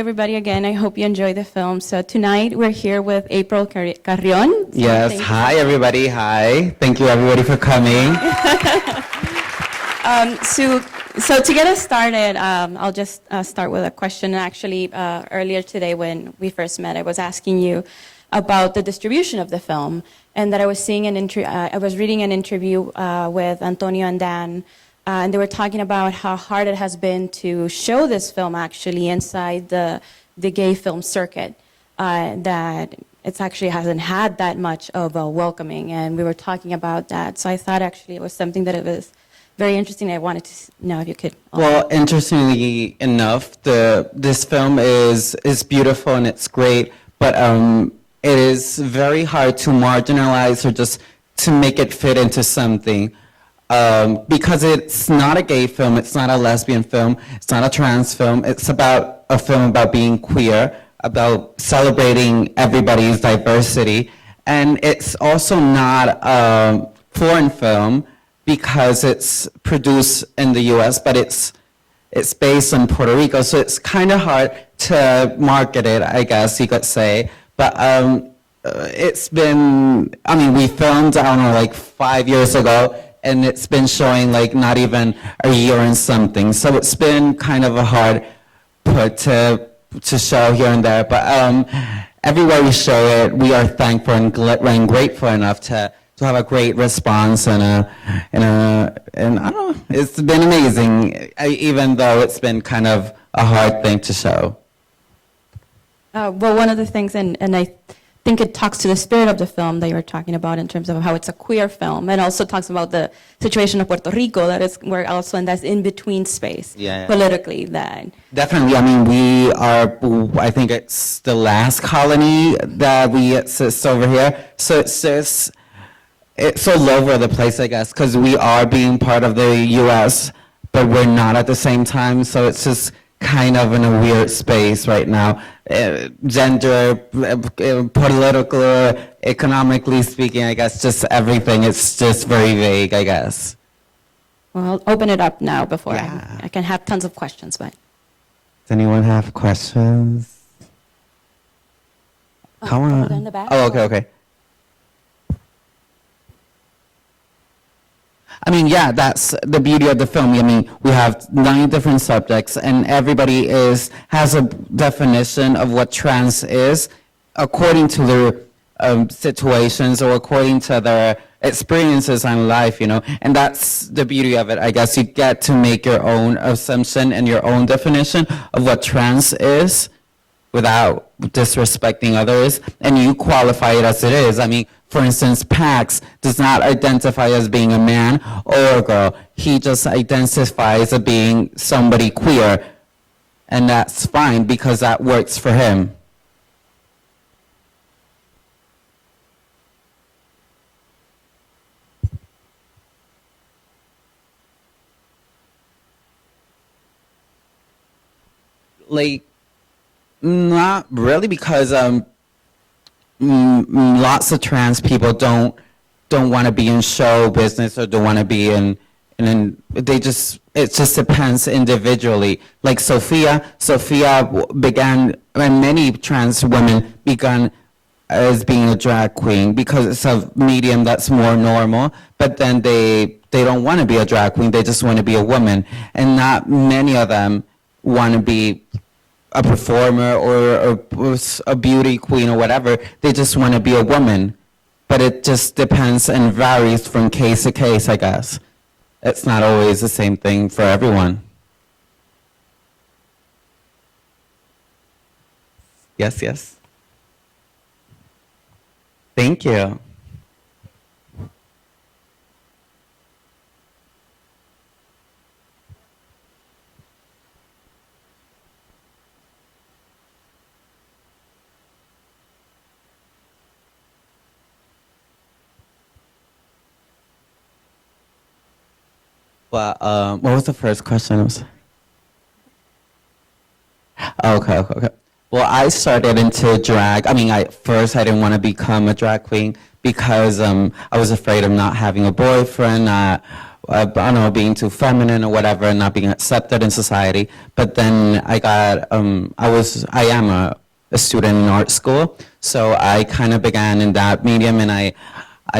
Everybody, again, I hope you enjoy the film. So tonight we're here with April Carrión. Yes, hi everybody, hi. Thank you everybody for coming. So to get us started, I'll just start with a question. Actually, earlier today when we first met, I was asking you about the distribution of the film, and that I was seeing I was reading an interview with Antonio and Dan, and they were talking about how hard it has been to show this film actually inside the gay film circuit, that it actually hasn't had that much of a welcoming, and we were talking about that. So I thought actually it was something that it was very interesting. I wanted to know if you could. Well, interestingly enough, this film is beautiful and it's great, but it is very hard to marginalize or just to make it fit into something. Because it's not a gay film, it's not a lesbian film, it's not a trans film, it's about a film about being queer, about celebrating everybody's diversity, and it's also not a foreign film because it's produced in the US, but it's based in Puerto Rico, so it's kind of hard to market it, I guess you could say. But it's been, I mean, we filmed, I don't know, like 5 years ago, and it's been showing like not even a year and something. So it's been kind of a hard put to show here and there. But everywhere we show it, we are thankful and grateful enough to have a great response and I don't know, it's been amazing, even though it's been kind of a hard thing to show. Well, one of the things, and I think it talks to the spirit of the film that you were talking about in terms of how it's a queer film, and also talks about the situation of Puerto Rico, that is where also in that in-between space, politically. That definitely, I mean, we are, I think it's the last colony that we exist over here, so it's just, it's all over the place, I guess, because we are being part of the U.S., but we're not at the same time, so it's just kind of in a weird space right now. Gender, political, economically speaking, I guess, just everything. It's just very vague, I guess. Well, I'll open it up now before I can have tons of questions. But does anyone have questions? Come on. In the back, oh, okay. I mean, yeah, that's the beauty of the film. I mean, we have 9 different subjects, and everybody has a definition of what trans is according to their situations or according to their experiences in life, you know. And that's the beauty of it. I guess you get to make your own assumption and your own definition of what trans is without disrespecting others, and you qualify it as it is. I mean, for instance, Pax does not identify as being a man or a girl. He just identifies as being somebody queer. And that's fine because that works for him. Like, not really, because lots of trans people don't want to be in show business or don't want to be in they just, it just depends individually. Like Sophia began, and many trans women began as being a drag queen because it's a medium that's more normal, but then they don't want to be a drag queen, they just want to be a woman, and not many of them want to be a performer or a beauty queen or whatever. They just want to be a woman. But it just depends and varies from case to case, I guess. It's not always the same thing for everyone. Yes. Thank you. Well, what was the first question? Okay. Well, I started into drag. I mean, first I didn't want to become a drag queen because I was afraid of not having a boyfriend, I don't know, being too feminine or whatever, and not being accepted in society. But then I am a student in art school, so I kind of began in that medium, and I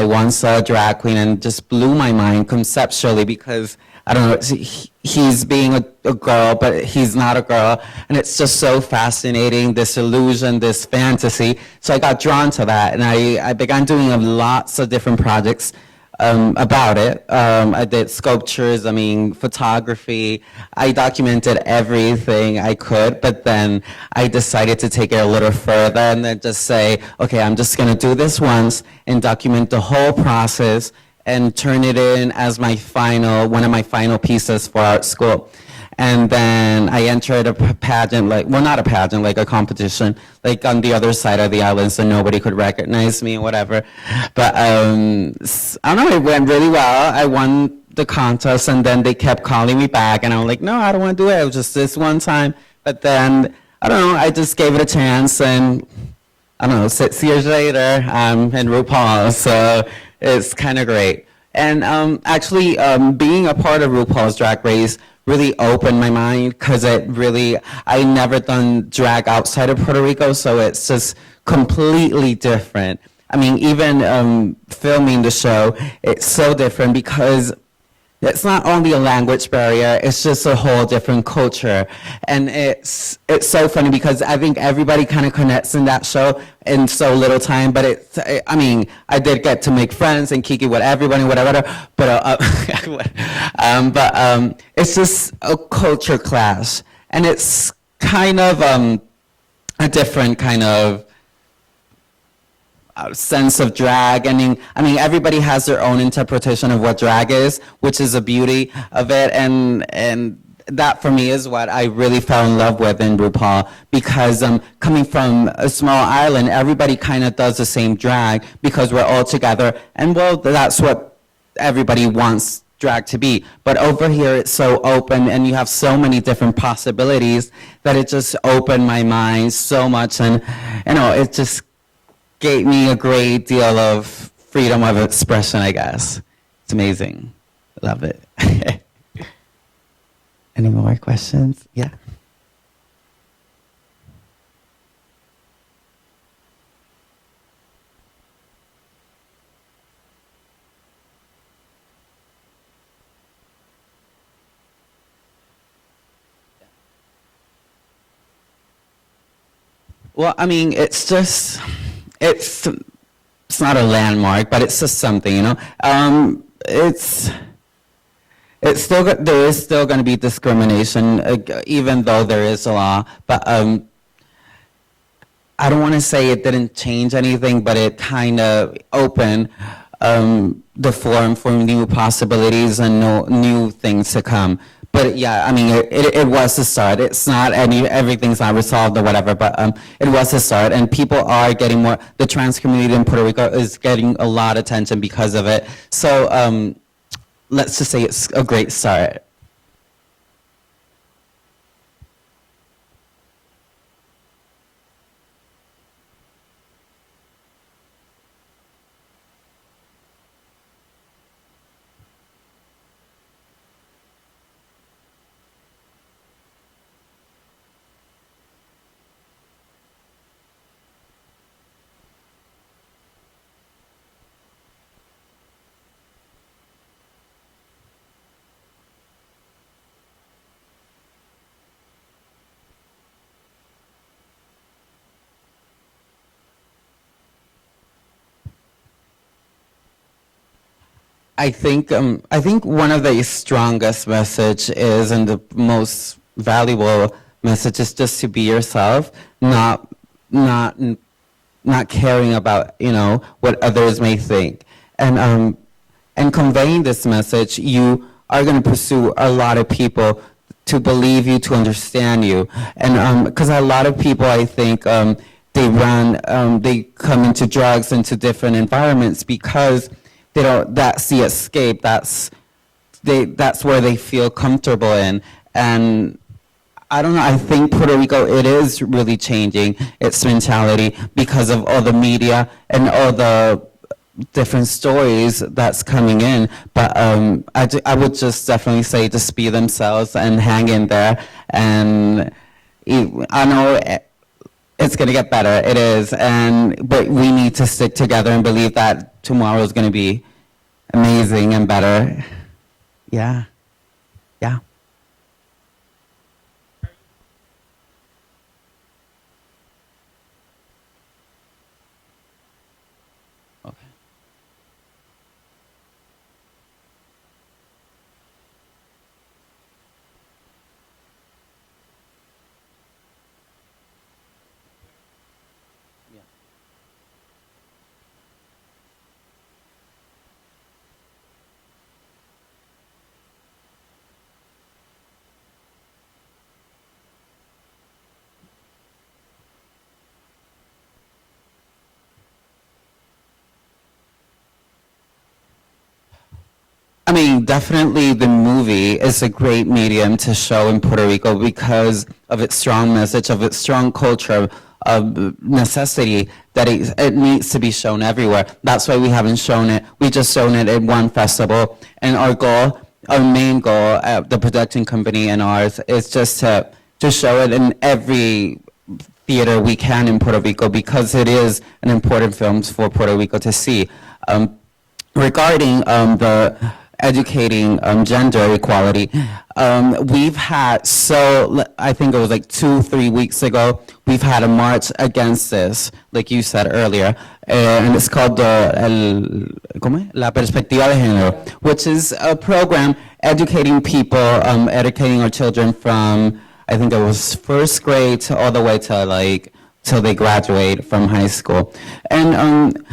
once saw a drag queen and just blew my mind conceptually because, I don't know, he's being a girl, but he's not a girl. And it's just so fascinating, this illusion, this fantasy. So I got drawn to that, and I began doing lots of different projects about it. I did sculptures, photography. I documented everything I could, but then I decided to take it a little further and then just say, okay, I'm just gonna do this once and document the whole process and turn it in as one of my final pieces for art school. And then I entered a pageant, not a pageant, like a competition, like on the other side of the island, so nobody could recognize me or whatever. But I don't know, it went really well. I won the contest, and then they kept calling me back, and I'm like, no, I don't want to do it. It was just this one time. But then, I don't know, I just gave it a chance, and I don't know, 6 years later, I'm in RuPaul, so it's kind of great. And actually, being a part of RuPaul's Drag Race really opened my mind because I never done drag outside of Puerto Rico, so it's just completely different. Even filming the show, it's so different because it's not only a language barrier, it's just a whole different culture. And it's so funny because I think everybody kind of connects in that show in so little time, but I did get to make friends and kiki with everybody, whatever, but it's just a culture clash. And it's kind of a different kind of sense of drag. Everybody has their own interpretation of what drag is, which is the beauty of it, and that for me is what I really fell in love with in RuPaul, because coming from a small island, everybody kind of does the same drag because we're all together, and well, that's what everybody wants drag to be. But over here, it's so open, and you have so many different possibilities that it just opened my mind so much, and it just gave me a great deal of freedom of expression, I guess. It's amazing. Love it. Any more questions? Yeah. Well, it's not a landmark, but it's just something, there is still going to be discrimination, even though there is a law. But I don't want to say it didn't change anything, but it kind of opened the forum for new possibilities and new things to come. But yeah, it was the start. It's not everything's not resolved or whatever, but it was the start, and people are getting more. The trans community in Puerto Rico is getting a lot of attention because of it. So let's just say it's a great start. I think one of the strongest message is, and the most valuable message is, just to be yourself, not caring about what others may think, and conveying this message, you are going to pursue a lot of people to believe you, to understand you, and because a lot of people, I think, they come into drugs, into different environments because that's the escape, that's where they feel comfortable in. And I don't know, I think Puerto Rico, it is really changing its mentality because of all the media and all the different stories that's coming in. But I would just definitely say just be themselves and hang in there. And I know it's going to get better. It is. But we need to stick together and believe that tomorrow is going to be amazing and better. Yeah. Yeah. Okay. I mean, definitely the movie is a great medium to show in Puerto Rico because of its strong message, of its strong culture, of necessity that it needs to be shown everywhere. That's why we haven't shown it. We just shown it at one festival. And our goal, our main goal at the production company and ours is just to show it in every theater we can in Puerto Rico because it is an important film for Puerto Rico to see. Regarding the educating gender equality, we've had, I think it was like 2-3 weeks ago, we've had a march against this, like you said earlier, and it's called La Perspectiva de Género, which is a program educating people, educating our children from, I think it was first grade to all the way to till they graduate from high school. And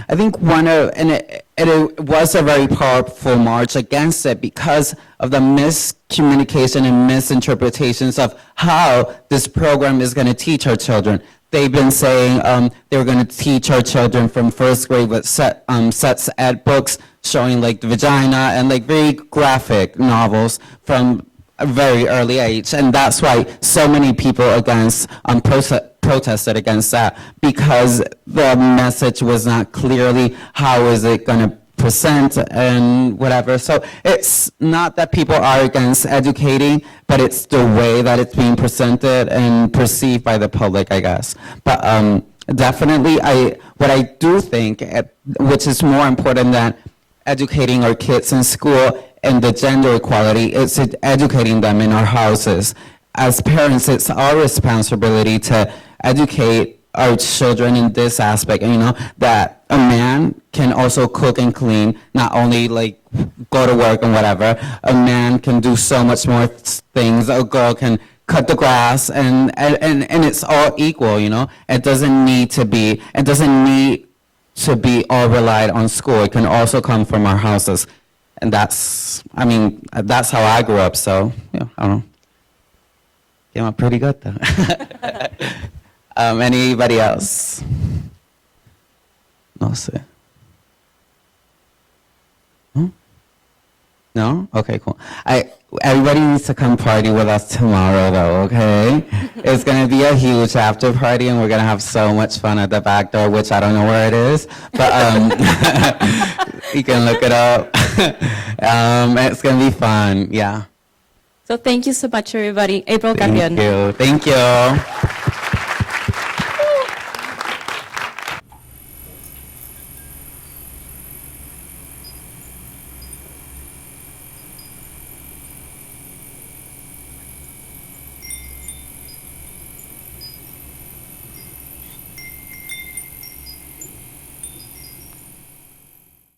I think it was a very powerful march against it because of the miscommunication and misinterpretations of how this program is going to teach our children. They've been saying they were going to teach our children from first grade with sex ed books showing like the vagina and like very graphic novels from a very early age. And that's why so many people protested against that because the message was not clearly how is it going to present and whatever. So it's not that people are against educating, but it's the way that it's being presented and perceived by the public, I guess. But definitely, what I do think, which is more important than educating our kids in school and the gender equality, is educating them in our houses. As parents, it's our responsibility to educate our children in this aspect, that a man can also cook and clean, not only like go to work and whatever. A man can do so much more things. A girl can cut the grass, and it's all equal, It doesn't need to be all relied on school. It can also come from our houses. And that's how I grew up, so, I don't know. Came out pretty good, though. Anybody else? No sé. No? Okay, cool. Everybody needs to come party with us tomorrow, though, okay? It's going to be a huge after party, and we're going to have so much fun at the back door, which I don't know where it is, but you can look it up. It's going to be fun, yeah. So thank you so much, everybody. April Carrión. Thank you.